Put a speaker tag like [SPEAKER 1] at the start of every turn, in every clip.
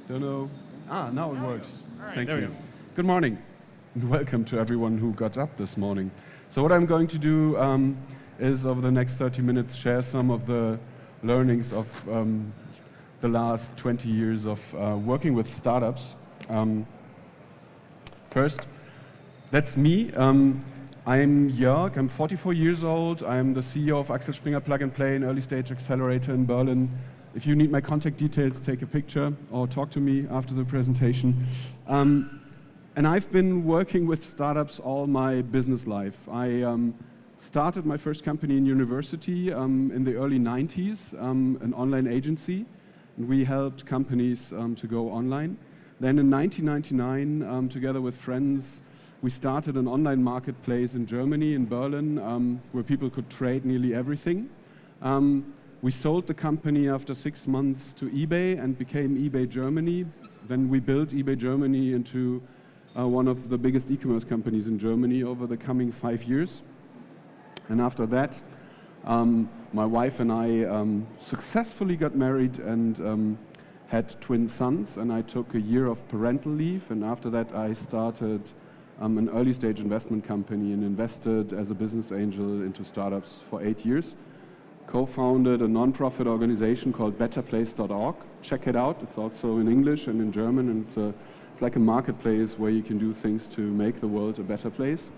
[SPEAKER 1] Don't know. Now it works.
[SPEAKER 2] All right,
[SPEAKER 1] Thank
[SPEAKER 2] there
[SPEAKER 1] you.
[SPEAKER 2] we go.
[SPEAKER 1] Good morning, and welcome to everyone who got up this morning. So what I'm going to do is over the next 30 minutes share some of the learnings of the last 20 years of working with startups. First, that's me. I'm Joerg, I'm 44 years old. I'm the CEO of Axel Springer Plug and Play, an early stage accelerator in Berlin. If you need my contact details, take a picture or talk to me after the presentation. And I've been working with startups all my business life. I started my first company in university in the early 90s, an online agency, and we helped companies to go online. Then in 1999, together with friends, we started an online marketplace in Germany, in Berlin, where people could trade nearly everything. We sold the company after 6 months to eBay and became eBay Germany. Then we built eBay Germany into one of the biggest e-commerce companies in Germany over the coming 5 years. And after that, my wife and I successfully got married and had twin sons, and I took a year of parental leave, and after that I started an early stage investment company and invested as a business angel into startups for 8 years. Co-founded a non-profit organization called betterplace.org. Check it out. It's also in English and in German, and it's like a marketplace where you can do things to make the world a better place.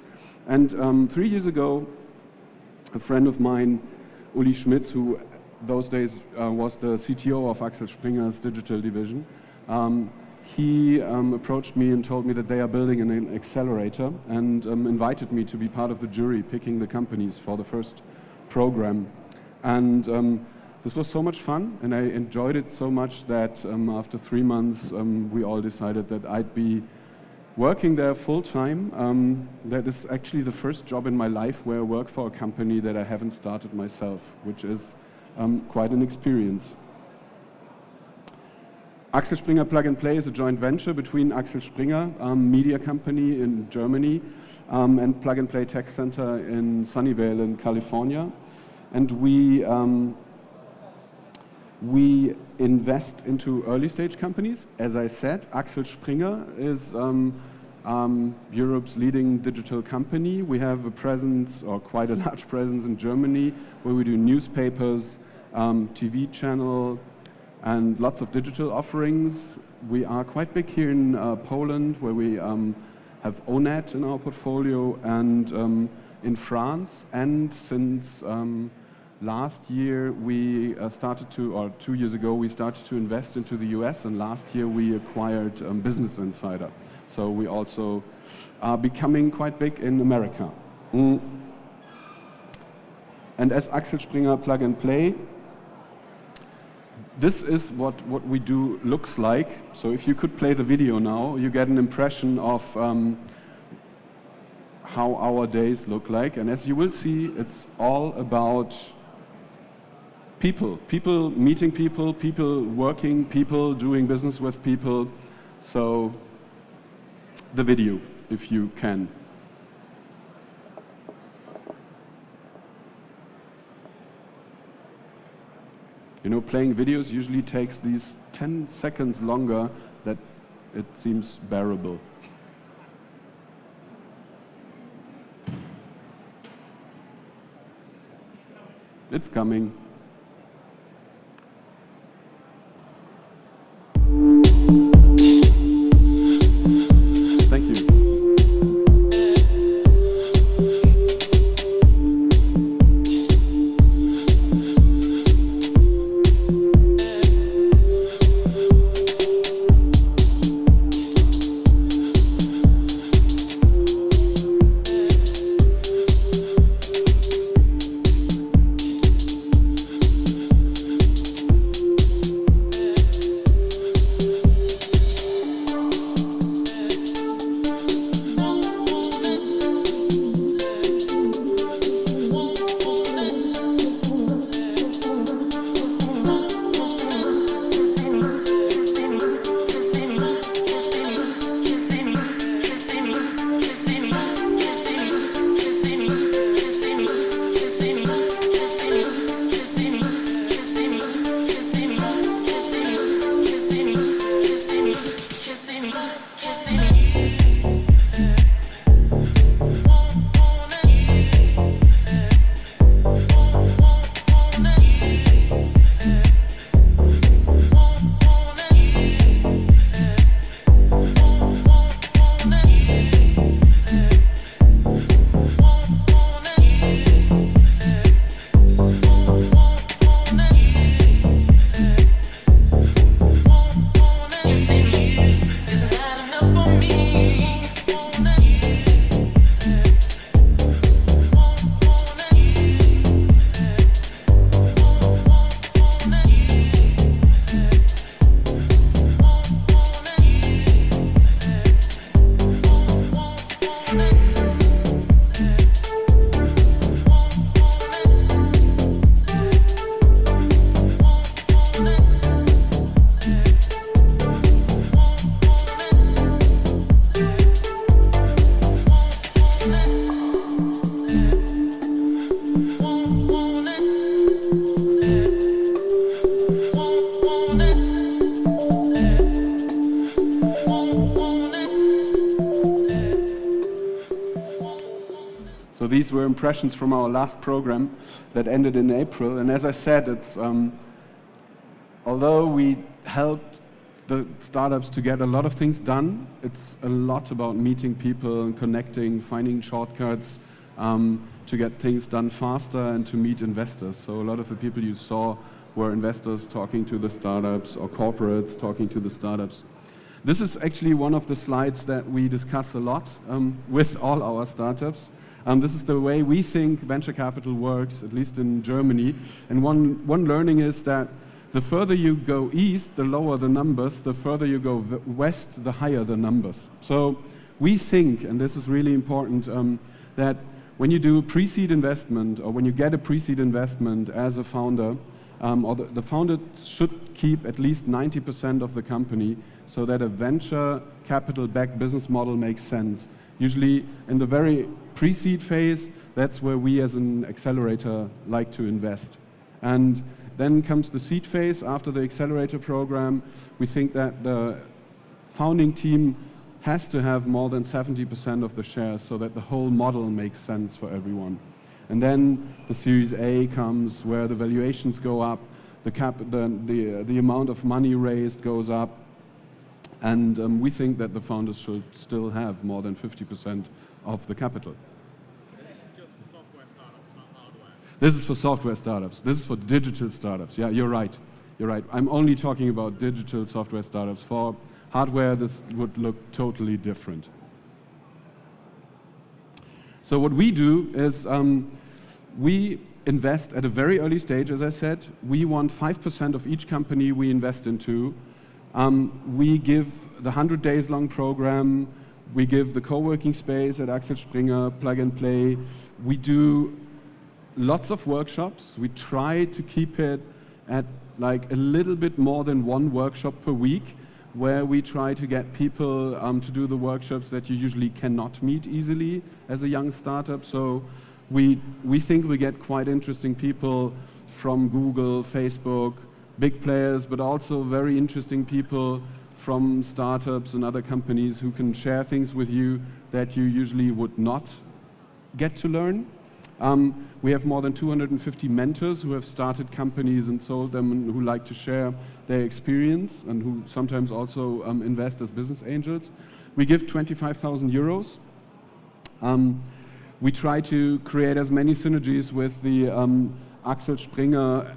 [SPEAKER 1] And 3 years ago, a friend of mine, Uli Schmitz, who those days was the CTO of Axel Springer's digital division, he approached me and told me that they are building an accelerator and invited me to be part of the jury picking the companies for the first program. And this was so much fun, and I enjoyed it so much that after 3 months, we all decided that I'd be working there full time. That is actually the first job in my life where I work for a company that I haven't started myself, which is quite an experience. Axel Springer Plug and Play is a joint venture between Axel Springer, media company in Germany, and Plug and Play Tech Center in Sunnyvale in California. And we invest into early stage companies. As I said, Axel Springer is Europe's leading digital company. We have a presence, or quite a large presence, in Germany, where we do newspapers, TV channel, and lots of digital offerings. We are quite big here in Poland, where we have Onet in our portfolio, and in France, and since last year we started to, or 2 years ago, we started to invest into the US, and last year we acquired Business Insider. So we also are becoming quite big in America. And as Axel Springer Plug and Play, this is what we do looks like. So if you could play the video now, you get an impression of how our days look like. And as you will see, it's all about people. People meeting people, people working, people doing business with people. So the video, if you can. You know, playing videos usually takes these 10 seconds longer that it seems bearable. It's coming. Thank you. So these were impressions from our last program that ended in April. And as I said, it's although we helped the startups to get a lot of things done, it's a lot about meeting people and connecting, finding shortcuts to get things done faster and to meet investors. So a lot of the people you saw were investors talking to the startups or corporates talking to the startups. This is actually one of the slides that we discuss a lot with all our startups. This is the way we think venture capital works, at least in Germany. And one learning is that the further you go east, the lower the numbers. The further you go west, the higher the numbers. So we think, and this is really important, that when you do pre-seed investment or when you get a pre-seed investment as a founder, or the founder should keep at least 90% of the company so that a venture capital-backed business model makes sense. Usually in the very pre-seed phase, that's where we as an accelerator like to invest. And then comes the seed phase. After the accelerator program, we think that the founding team has to have more than 70% of the shares so that the whole model makes sense for everyone. And then the Series A comes where the valuations go up, the amount of money raised goes up, and we think that the founders should still have more than 50% of the capital.
[SPEAKER 2] This is just for software startups, not hardware.
[SPEAKER 1] This is for software startups. This is for digital startups. Yeah, you're right. You're right. I'm only talking about digital software startups. For hardware, this would look totally different. So what we do is we invest at a very early stage, as I said. We want 5% of each company we invest into. We give the 100 days long program. We give the co-working space at Axel Springer Plug and Play. We do lots of workshops. We try to keep it at like a little bit more than one workshop per week, where we try to get people to do the workshops that you usually cannot meet easily as a young startup. So we think we get quite interesting people from Google, Facebook, big players, but also very interesting people from startups and other companies who can share things with you that you usually would not get to learn. We have more than 250 mentors who have started companies and sold them and who like to share their experience and who sometimes also invest as business angels. We give 25,000 euros. We try to create as many synergies with the Axel Springer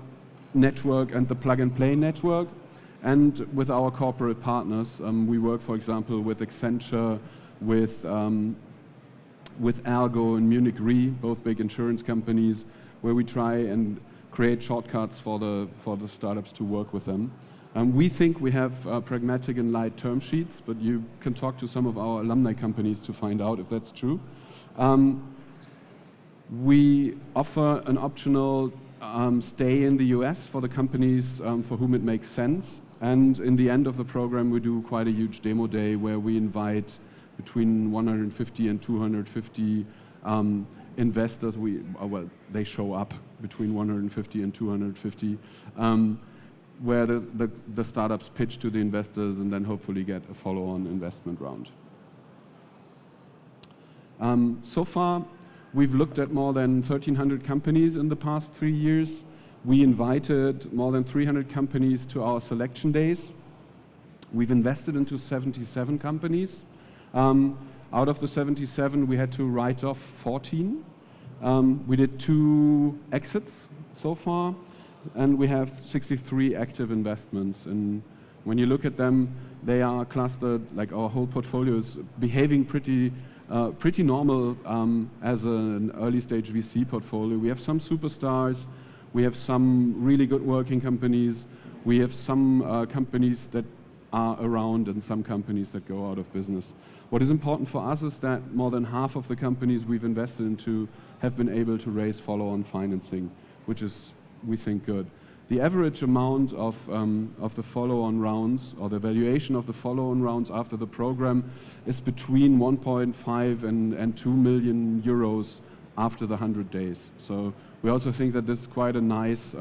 [SPEAKER 1] network and the Plug and Play network. And with our corporate partners, we work, for example, with Accenture, with Ergo and Munich Re, both big insurance companies, where we try and create shortcuts for the startups to work with them. We think we have pragmatic and light term sheets, but you can talk to some of our alumni companies to find out if that's true. We offer an optional stay in the US for the companies for whom it makes sense. And in the end of the program, we do quite a huge demo day where we invite between 150 and 250 investors. Well, they show up between 150 and 250, where the startups pitch to the investors and then hopefully get a follow-on investment round. So far, we've looked at more than 1,300 companies in the past 3 years. We invited more than 300 companies to our selection days. We've invested into 77 companies. Out of the 77, we had to write off 14. We did 2 exits so far, and we have 63 active investments. And when you look at them, they are clustered, like our whole portfolio is behaving pretty normal as an early stage VC portfolio. We have some superstars, we have some really good working companies, we have some companies that are around and some companies that go out of business. What is important for us is that more than half of the companies we've invested into have been able to raise follow-on financing, which is, we think, good. The average amount of the follow-on rounds, or the valuation of the follow-on rounds after the program, is between 1.5 and 2 million euros after the 100 days. So we also think that this is quite a nice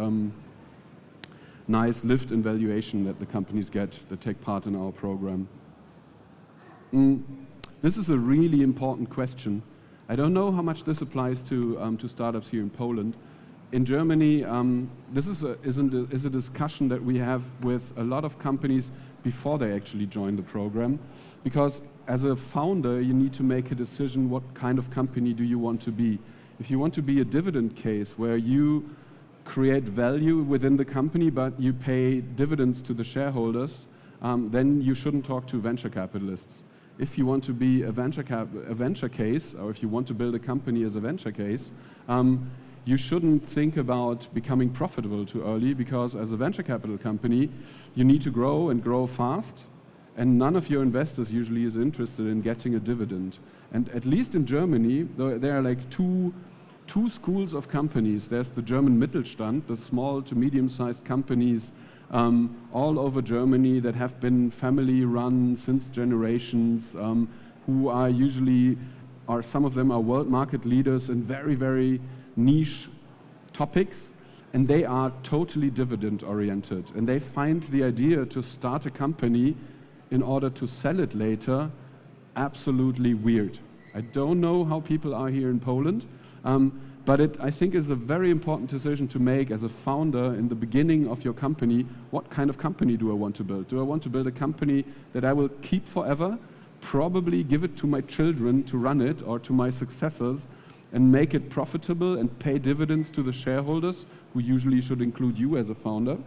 [SPEAKER 1] lift in valuation that the companies get that take part in our program. This is a really important question. I don't know how much this applies to startups here in Poland. In Germany, this is a discussion that we have with a lot of companies before they actually join the program, because as a founder, you need to make a decision what kind of company do you want to be. If you want to be a dividend case where you create value within the company but you pay dividends to the shareholders, then you shouldn't talk to venture capitalists. If you want to be a venture case, or if you want to build a company as a venture case, you shouldn't think about becoming profitable too early, because as a venture capital company, you need to grow and grow fast, and none of your investors usually is interested in getting a dividend. And at least in Germany, there are like two schools of companies. There's the German Mittelstand, the small to medium-sized companies all over Germany that have been family-run since generations, who are usually, or some of them are world market leaders in very, very niche topics, and they are totally dividend-oriented. And they find the idea to start a company in order to sell it later absolutely weird. I don't know how people are here in Poland, but I think is a very important decision to make as a founder in the beginning of your company. What kind of company do I want to build? Do I want to build a company that I will keep forever, probably give it to my children to run it, or to my successors, and make it profitable and pay dividends to the shareholders, who usually should include you as a founder?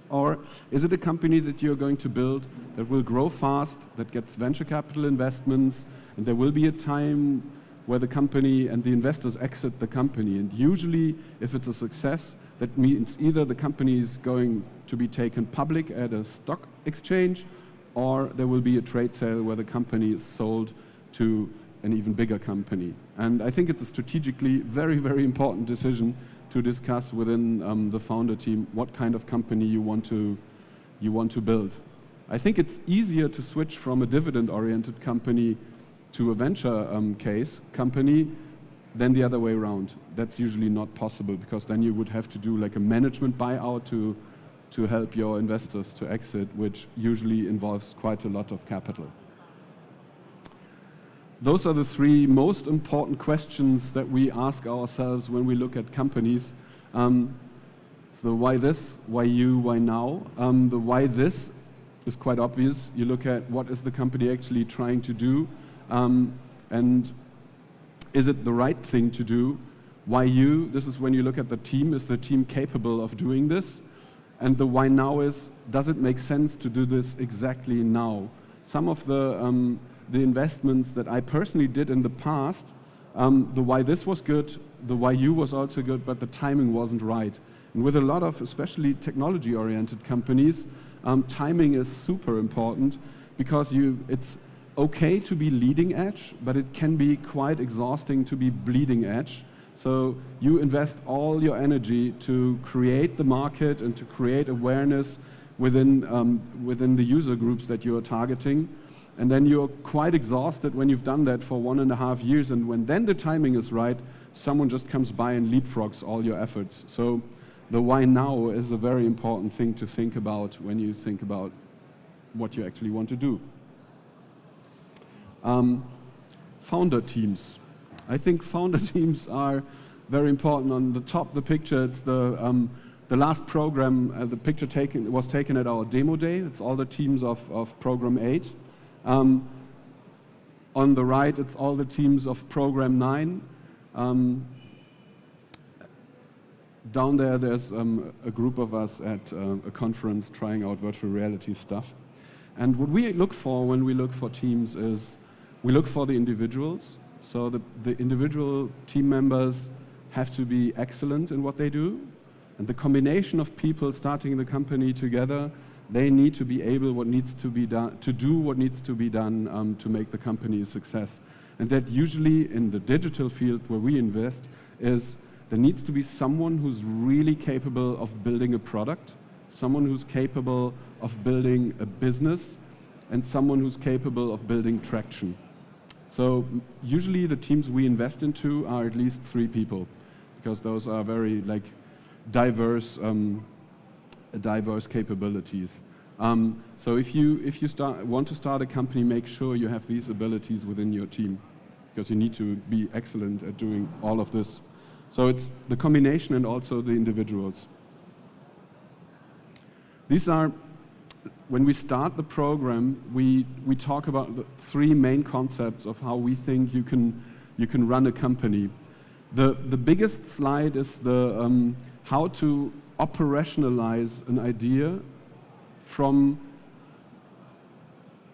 [SPEAKER 1] Or is it a company that you're going to build that will grow fast, that gets venture capital investments, and there will be a time where the company and the investors exit the company? And usually, if it's a success, that means either the company is going to be taken public at a stock exchange, or there will be a trade sale where the company is sold to an even bigger company. And I think it's a strategically very, very important decision to discuss within the founder team what kind of company you want to build. I think it's easier to switch from a dividend-oriented company to a venture case company than the other way around. That's usually not possible, because then you would have to do like a management buyout to help your investors to exit, which usually involves quite a lot of capital. Those are the three most important questions that we ask ourselves when we look at companies. So why this, why you, why now? The why this is quite obvious. You look at what is the company actually trying to do, and is it the right thing to do? Why you? This is when you look at the team. Is the team capable of doing this? And the why now is, does it make sense to do this exactly now? Some of the investments that I personally did in the past, the why this was good, the why you was also good, but the timing wasn't right. And with a lot of especially technology-oriented companies, timing is super important, because it's okay to be leading edge, but it can be quite exhausting to be bleeding edge. So you invest all your energy to create the market and to create awareness within the user groups that you are targeting. And then you're quite exhausted when you've done that for 1.5 years, and when then the timing is right, someone just comes by and leapfrogs all your efforts. So the why now is a very important thing to think about when you think about what you actually want to do. Founder teams. I think founder teams are very important. On the top, the picture, it's the last program, the picture was taken at our demo day. It's all the teams of Program 8. On the right, it's all the teams of Program 9. Down there, there's a group of us at a conference trying out virtual reality stuff. And what we look for when we look for teams is, we look for the individuals. So the individual team members have to be excellent in what they do. And the combination of people starting the company together They need to be able what needs to be done, to do what needs to be done to make the company a success. And that usually in the digital field where we invest is there needs to be someone who's really capable of building a product, someone who's capable of building a business, and someone who's capable of building traction. So usually the teams we invest into are at least 3 people, because those are very diverse capabilities. So if you want to start a company, make sure you have these abilities within your team, because you need to be excellent at doing all of this. So it's the combination and also the individuals. These are, when we start the program, we talk about the 3 main concepts of how we think you can run a company. The biggest slide is the how to operationalize an idea from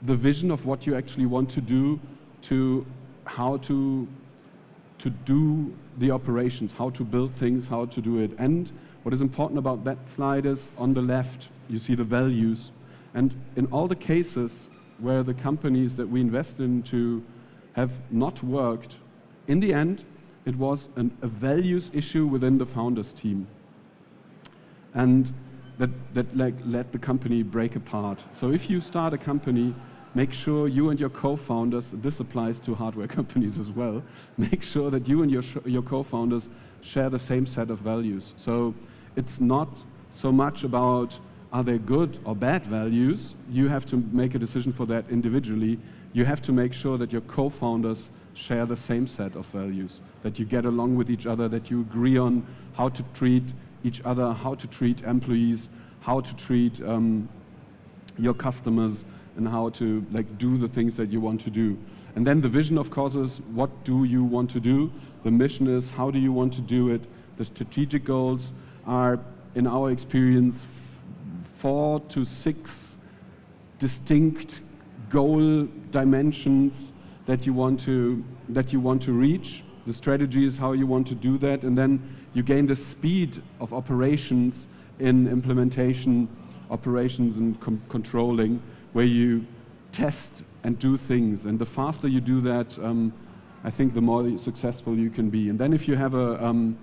[SPEAKER 1] the vision of what you actually want to do to how to do the operations, how to build things, how to do it. And what is important about that slide is on the left, you see the values. And in all the cases where the companies that we invest into have not worked, in the end, it was a values issue within the founders team. And that let the company break apart. So if you start a company, make sure you and your co-founders, this applies to hardware companies as well, make sure that you and your co-founders share the same set of values. So it's not so much about are they good or bad values. You have to make a decision for that individually. You have to make sure that your co-founders share the same set of values, that you get along with each other, that you agree on how to treat each other, how to treat employees, how to treat your customers, and how to do the things that you want to do. And then the vision, of course, is what do you want to do? The mission is how do you want to do it? The strategic goals are, in our experience, 4 to 6 distinct goal dimensions that you want to reach. The strategy is how you want to do that, and then you gain the speed of operations in implementation, operations and controlling, where you test and do things. And the faster you do that, I think the more successful you can be. And then if you have a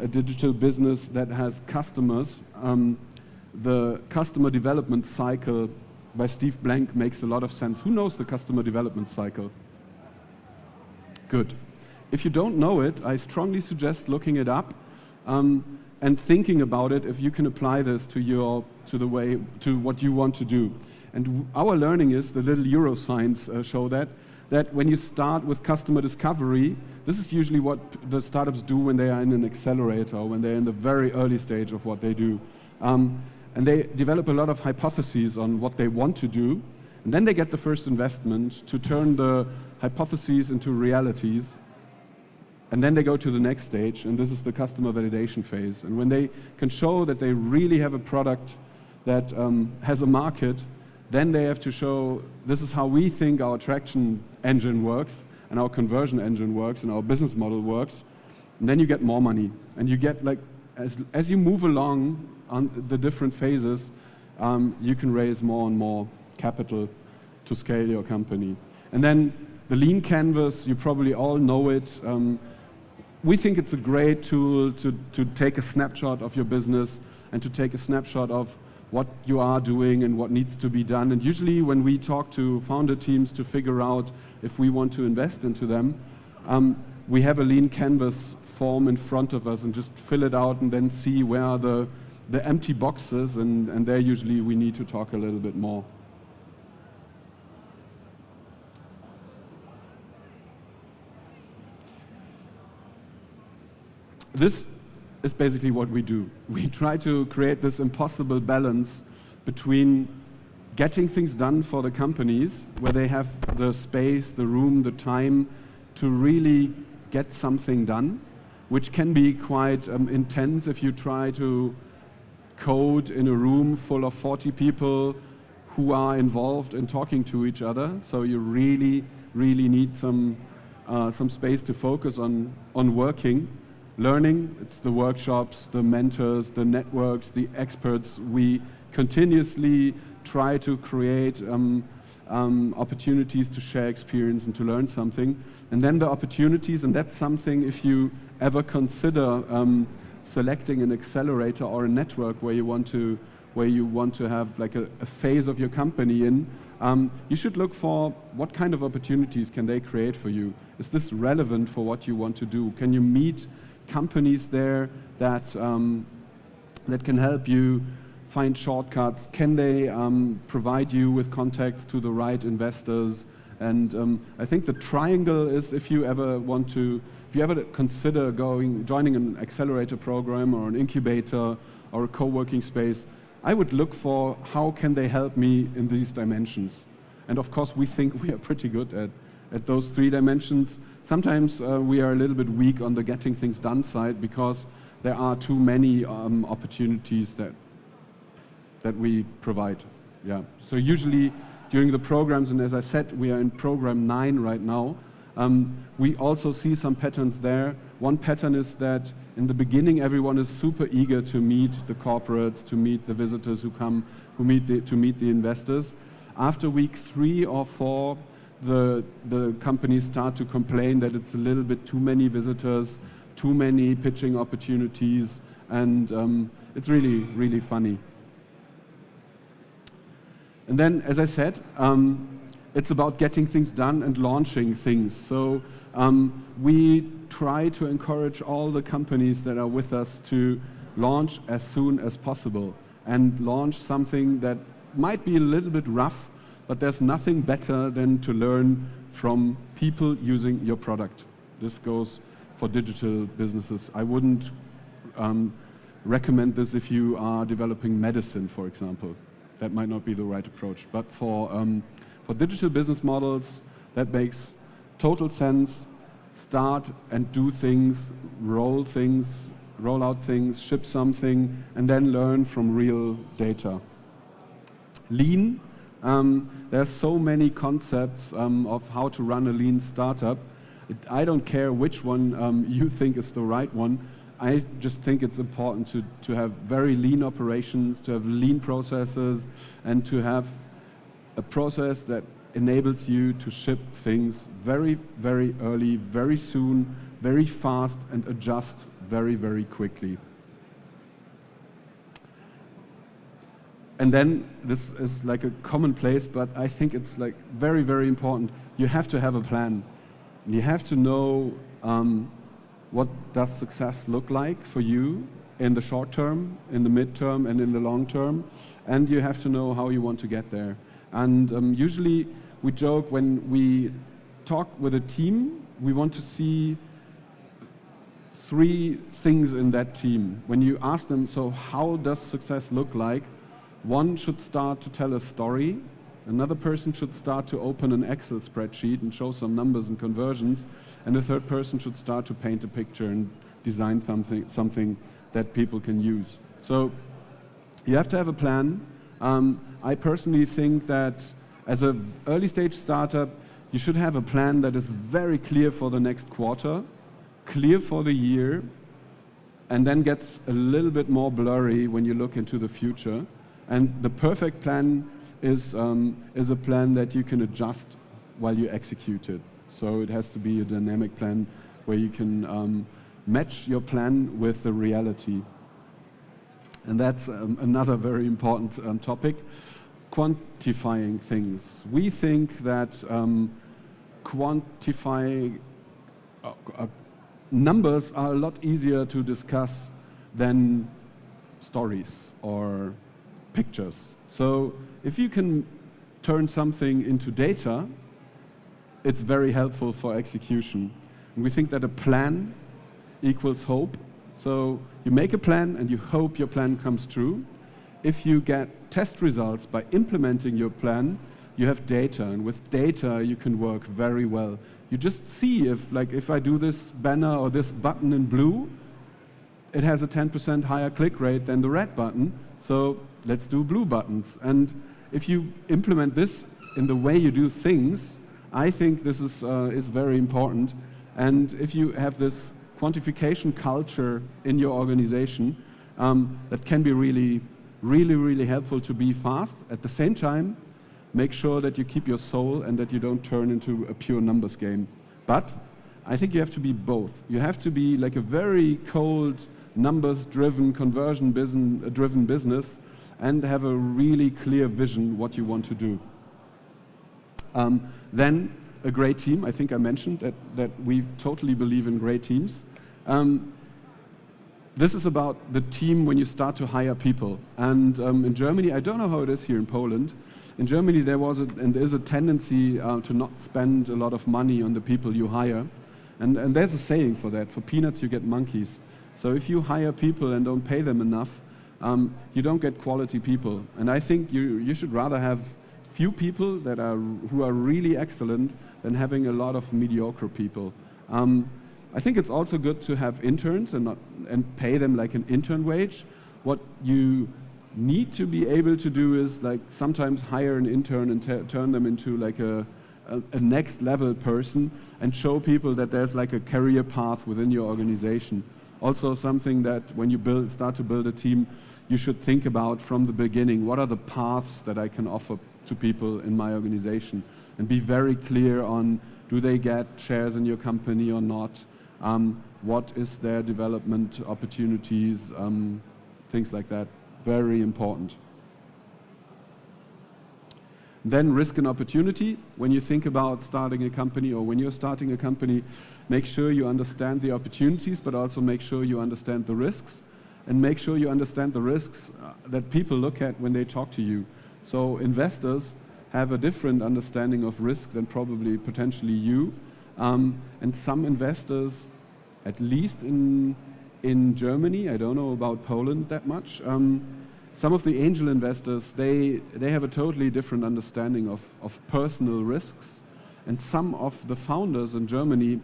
[SPEAKER 1] digital business that has customers, the customer development cycle by Steve Blank makes a lot of sense. Who knows the customer development cycle? Good. If you don't know it, I strongly suggest looking it up and thinking about it if you can apply this to what you want to do. And our learning is, the little Euroscience show that when you start with customer discovery, this is usually what the startups do when they are in an accelerator, or when they're in the very early stage of what they do. And they develop a lot of hypotheses on what they want to do, and then they get the first investment to turn the hypotheses into realities. And then they go to the next stage, and this is the customer validation phase. And when they can show that they really have a product that has a market, then they have to show this is how we think our traction engine works, and our conversion engine works, and our business model works. And then you get more money. And you get, as you move along on the different phases, you can raise more and more capital to scale your company. And then the lean canvas, you probably all know it. We think it's a great tool to take a snapshot of your business and to take a snapshot of what you are doing and what needs to be done. And usually when we talk to founder teams to figure out if we want to invest into them, we have a lean canvas form in front of us and just fill it out and then see where are the empty boxes, and there usually we need to talk a little bit more. This is basically what we do. We try to create this impossible balance between getting things done for the companies, where they have the space, the room, the time to really get something done, which can be quite intense if you try to code in a room full of 40 people who are involved in talking to each other. So you really, really need some space to focus on working. Learning, it's the workshops, the mentors, the networks, the experts we continuously try to create opportunities to share experience and to learn something. And then the opportunities, and that's something if you ever consider selecting an accelerator or a network where you want to have like a phase of your company in, you should look for what kind of opportunities can they create for you. Is this relevant for what you want to do? Can you meet companies there that can help you find shortcuts? Can they provide you with contacts to the right investors? And I think the triangle is if you ever consider joining an accelerator program or an incubator or a co-working space, I would look for how can they help me in these dimensions. And of course, we think we are pretty good at those 3 dimensions. Sometimes we are a little bit weak on the getting things done side because there are too many opportunities that we provide. Yeah. So usually during the programs, and as I said, we are in program 9 right now, we also see some patterns there. One pattern is that in the beginning, everyone is super eager to meet the corporates, to meet the visitors who come, to meet the investors. After week 3 or 4, the companies start to complain that it's a little bit too many visitors, too many pitching opportunities, and it's really, really funny. And then, as I said, it's about getting things done and launching things. So we try to encourage all the companies that are with us to launch as soon as possible and launch something that might be a little bit rough, but there's nothing better than to learn from people using your product. This goes for digital businesses. I wouldn't recommend this if you are developing medicine, for example. That might not be the right approach. But for digital business models, that makes total sense. Start and do things, roll out things, ship something, and then learn from real data. Lean. There are so many concepts of how to run a lean startup. I don't care which one you think is the right one. I just think it's important to have very lean operations, to have lean processes, and to have a process that enables you to ship things very, very early, very soon, very fast, and adjust very, very quickly. And then, this is like a commonplace, but I think it's like very, very important. You have to have a plan. You have to know what does success look like for you in the short term, in the midterm, and in the long term. And you have to know how you want to get there. And usually we joke when we talk with a team, we want to see 3 things in that team. When you ask them, so how does success look like? One should start to tell a story. Another person should start to open an Excel spreadsheet and show some numbers and conversions. And the third person should start to paint a picture and design something that people can use. So you have to have a plan. I personally think that as an early stage startup, you should have a plan that is very clear for the next quarter, clear for the year, and then gets a little bit more blurry when you look into the future. And the perfect plan is a plan that you can adjust while you execute it. So it has to be a dynamic plan where you can match your plan with the reality. And that's another very important topic, quantifying things. We think that quantifying numbers are a lot easier to discuss than stories or pictures. So if you can turn something into data, it's very helpful for execution. And we think that a plan equals hope. So you make a plan and you hope your plan comes true. If you get test results by implementing your plan, you have data, and with data you can work very well. You just see if I do this banner or this button in blue, it has a 10% higher click rate than the red button, so let's do blue buttons. And if you implement this in the way you do things, I think this is very important. And if you have this quantification culture in your organization, that can be really, really, really helpful to be fast. At the same time, make sure that you keep your soul and that you don't turn into a pure numbers game. But I think you have to be both. You have to be like a very cold, numbers-driven, conversion-driven business and have a really clear vision what you want to do. Then a great team. I think I mentioned that we totally believe in great teams. This is about the team when you start to hire people. And in Germany, I don't know how it is here in Poland. In Germany, there is a tendency to not spend a lot of money on the people you hire. And there's a saying for that. For peanuts, you get monkeys. So if you hire people and don't pay them enough, you don't get quality people. And I think you should rather have few people who are really excellent than having a lot of mediocre people. I think it's also good to have interns and pay them like an intern wage. What you need to be able to do is like sometimes hire an intern and turn them into like a next level person and show people that there's like a career path within your organization. Also something that when you start to build a team, you should think about from the beginning. What are the paths that I can offer to people in my organization? And be very clear on, do they get shares in your company or not? What is their development opportunities? Things like that. Very important. Then risk and opportunity. When you think about starting a company or when you're starting a company, make sure you understand the opportunities, but also make sure you understand the risks. And make sure you understand the risks that people look at when they talk to you. So investors have a different understanding of risk than probably potentially you. And some investors, at least in Germany, I don't know about Poland that much, some of the angel investors, they have a totally different understanding of personal risks. And some of the founders in Germany,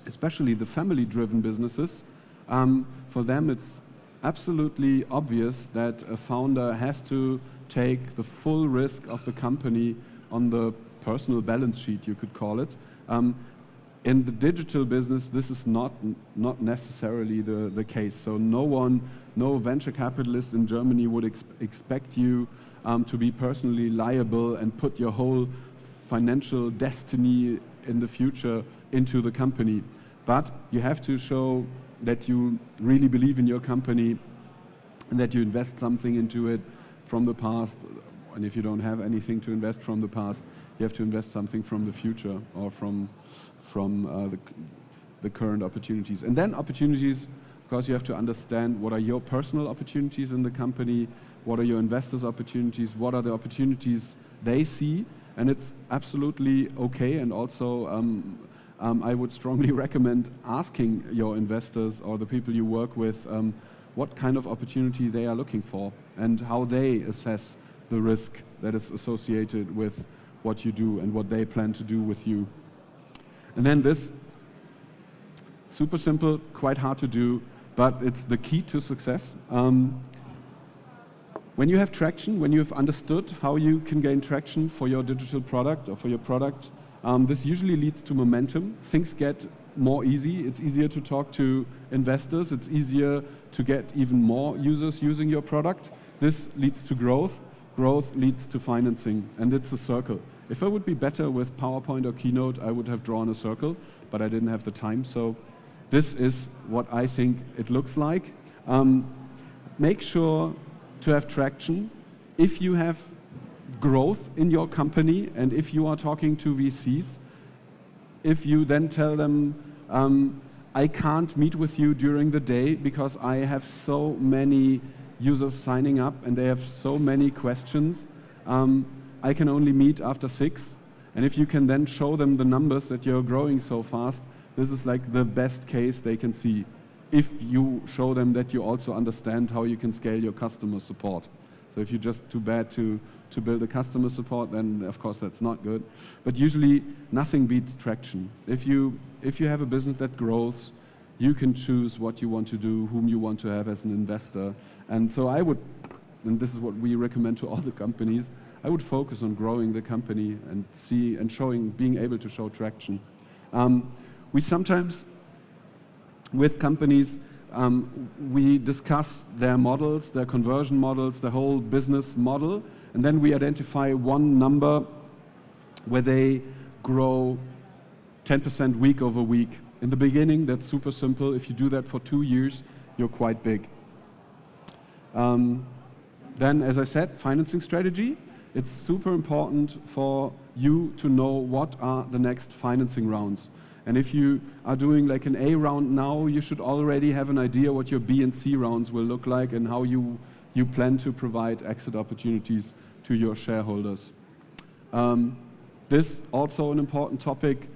[SPEAKER 1] especially the family-driven businesses, for them it's absolutely obvious that a founder has to take the full risk of the company on the personal balance sheet, you could call it. In the digital business, this is not necessarily the case. So no venture capitalist in Germany would expect you to be personally liable and put your whole financial destiny in the future into the company. But you have to show that you really believe in your company and that you invest something into it from the past. And if you don't have anything to invest from the past, you have to invest something from the future or from the current opportunities. And then opportunities, of course, you have to understand what are your personal opportunities in the company, what are your investors' opportunities, what are the opportunities they see, and it's absolutely okay. And also, I would strongly recommend asking your investors or the people you work with what kind of opportunity they are looking for and how they assess the risk that is associated with what you do and what they plan to do with you. And then this, super simple, quite hard to do, but it's the key to success. When you have traction, when you have understood how you can gain traction for your digital product or for your product, this usually leads to momentum. Things get more easy. It's easier to talk to investors. It's easier to get even more users using your product. This leads to growth. Growth leads to financing, and it's a circle. If I would be better with PowerPoint or Keynote, I would have drawn a circle, but I didn't have the time. So this is what I think it looks like. Make sure to have traction. If you have growth in your company and if you are talking to VCs, if you then tell them, I can't meet with you during the day because I have so many users signing up and they have so many questions, I can only meet after 6. And if you can then show them the numbers that you're growing so fast, this is like the best case they can see. If you show them that you also understand how you can scale your customer support. So if you're just too bad to build a customer support, then of course that's not good. But usually nothing beats traction. If you have a business that grows, you can choose what you want to do, whom you want to have as an investor. And so I would, and this is what we recommend to all the companies, I would focus on growing the company and being able to show traction. We sometimes, with companies, we discuss their models, their conversion models, the whole business model, and then we identify one number where they grow 10% week over week. In the beginning, that's super simple. If you do that for 2 years, you're quite big. Then, as I said, financing strategy. It's super important for you to know what are the next financing rounds. And if you are doing like an A round now, you should already have an idea what your B and C rounds will look like and how you plan to provide exit opportunities to your shareholders. This also an important topic.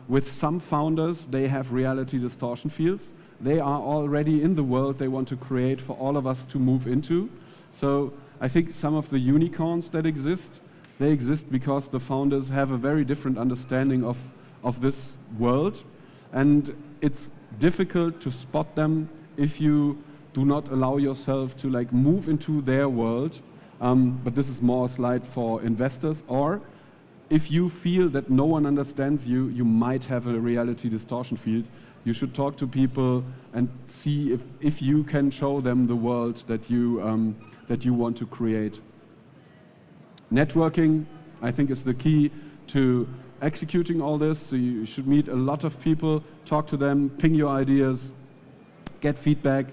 [SPEAKER 1] With some founders, they have reality distortion fields. They are already in the world they want to create for all of us to move into. So I think some of the unicorns that exist, they exist because the founders have a very different understanding of this world. And it's difficult to spot them if you do not allow yourself to like move into their world. But this is more a slide for investors. Or if you feel that no one understands you, you might have a reality distortion field. You should talk to people and see if you can show them the world that you want to create. Networking, I think, is the key to executing all this. So you should meet a lot of people, talk to them, ping your ideas, get feedback,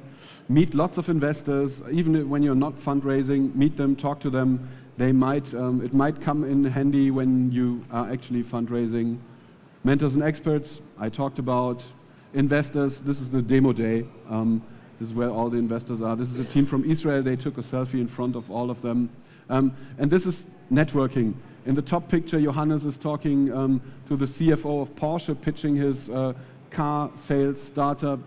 [SPEAKER 1] meet lots of investors. Even when you're not fundraising, meet them, talk to them. It might come in handy when you are actually fundraising. Mentors and experts, I talked about. Investors, this is the demo day. This is where all the investors are. This is a team from Israel. They took a selfie in front of all of them. And this is networking. In the top picture, Johannes is talking to the CFO of Porsche, pitching his car sales startup.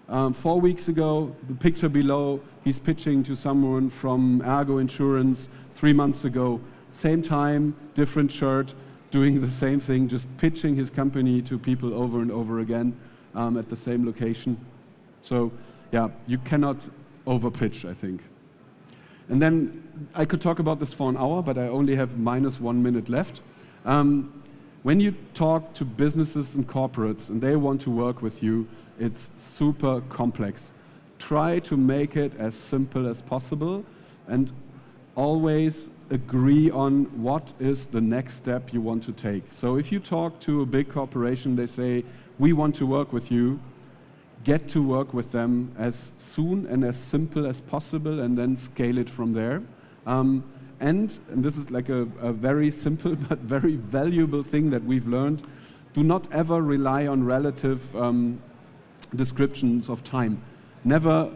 [SPEAKER 1] 4 weeks ago, the picture below, he's pitching to someone from Ergo Insurance 3 months ago. Same time, different shirt, doing the same thing, just pitching his company to people over and over again at the same location. So, yeah, you cannot overpitch, I think. And then I could talk about this for an hour, but I only have -1 minute left. When you talk to businesses and corporates and they want to work with you, it's super complex. Try to make it as simple as possible and always agree on what is the next step you want to take. So if you talk to a big corporation, they say, we want to work with you, get to work with them as soon and as simple as possible and then scale it from there. And this is like a very simple but very valuable thing that we've learned, do not ever rely on relative descriptions of time. Never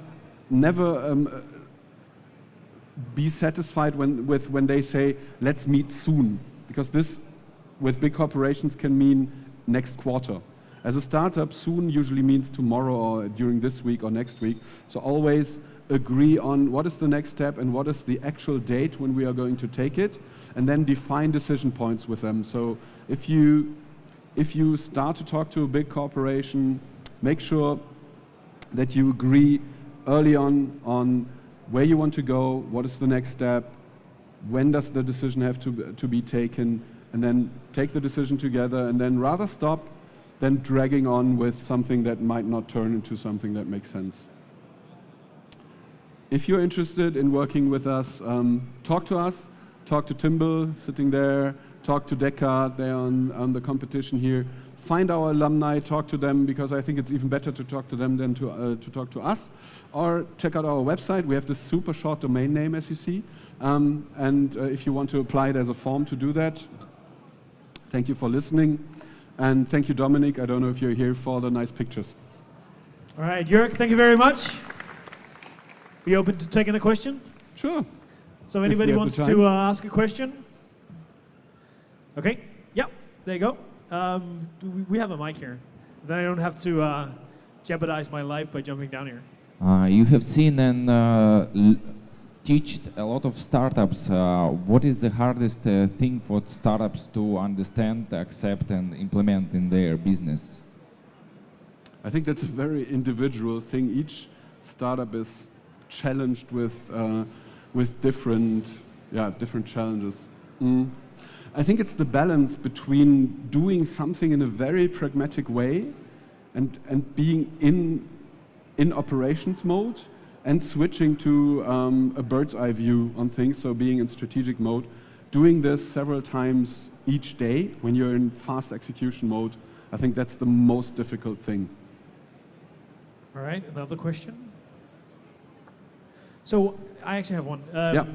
[SPEAKER 1] be satisfied when they say, let's meet soon, because this, with big corporations, can mean next quarter. As a startup, soon usually means tomorrow or during this week or next week. So always agree on what is the next step and what is the actual date when we are going to take it, and then define decision points with them. So if you start to talk to a big corporation, make sure that you agree early on where you want to go, what is the next step, when does the decision have to be taken, and then take the decision together, and then rather stop than dragging on with something that might not turn into something that makes sense. If you're interested in working with us, talk to us, talk to Timble sitting there, talk to Deckard, they're on the competition here. Find our alumni, talk to them, because I think it's even better to talk to them than to talk to us. Or check out our website. We have this super short domain name, as you see. If you want to apply, there's a form to do that. Thank you for listening. And thank you, Dominic. I don't know if you're here for the nice pictures.
[SPEAKER 3] All right, Joerg, thank you very much. Be open to taking a question?
[SPEAKER 1] Sure.
[SPEAKER 3] So anybody wants to ask a question? Okay, yeah, there you go. We have a mic here. Then I don't have to jeopardize my life by jumping down here.
[SPEAKER 4] You have seen and taught a lot of startups. What is the hardest thing for startups to understand, accept, and implement in their business?
[SPEAKER 1] I think that's a very individual thing. Each startup is challenged with different challenges. I think it's the balance between doing something in a very pragmatic way and being in operations mode and switching to a bird's eye view on things, so being in strategic mode, doing this several times each day when you're in fast execution mode, I think that's the most difficult thing.
[SPEAKER 3] All right, another question. So I actually have one.
[SPEAKER 1] Yeah.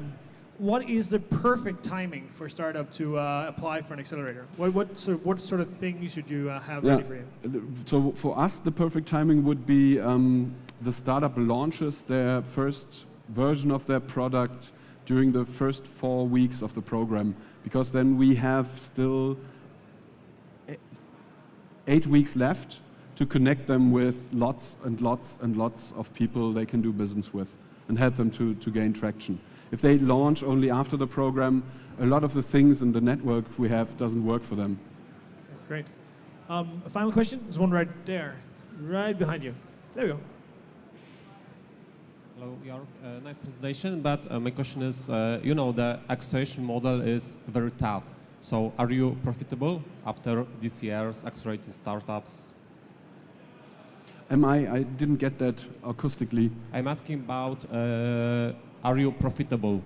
[SPEAKER 3] What is the perfect timing for a startup to apply for an accelerator? What sort of things should you have ready for you?
[SPEAKER 1] So for us, the perfect timing would be the startup launches their first version of their product during the first 4 weeks of the program, because then we have still 8 weeks left to connect them with lots and lots and lots of people they can do business with and help them to gain traction. If they launch only after the program, a lot of the things in the network we have doesn't work for them.
[SPEAKER 3] Okay, great. A final question. There's one right there, right behind you. There we go.
[SPEAKER 5] Hello, Joerg. Nice presentation, but my question is, the acceleration model is very tough. So are you profitable after this year's accelerated startups?
[SPEAKER 1] I didn't get that acoustically.
[SPEAKER 5] I'm asking about, are you profitable?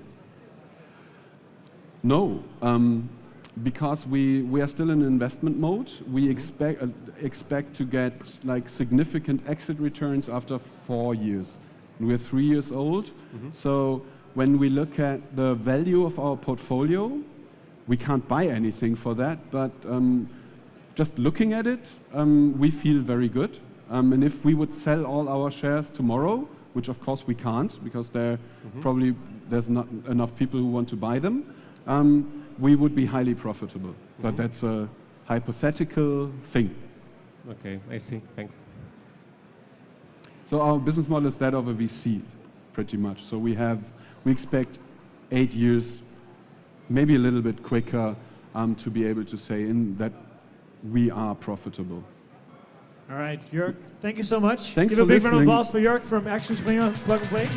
[SPEAKER 1] No, because we are still in investment mode. We expect to get like significant exit returns after 4 years. We're 3 years old, so when we look at the value of our portfolio, we can't buy anything for that, but just looking at it, we feel very good. And if we would sell all our shares tomorrow, which of course we can't, because there's not enough people who want to buy them, we would be highly profitable. But that's a hypothetical thing.
[SPEAKER 5] Okay, I see. Thanks.
[SPEAKER 1] So our business model is that of a VC, pretty much. So we expect 8 years, maybe a little bit quicker, to be able to say that we are profitable.
[SPEAKER 3] All right, Joerg, thank you so much.
[SPEAKER 1] Thanks
[SPEAKER 3] Give
[SPEAKER 1] for
[SPEAKER 3] a big round of
[SPEAKER 1] listening.
[SPEAKER 3] applause for Joerg from Axel Springer Plug and Play.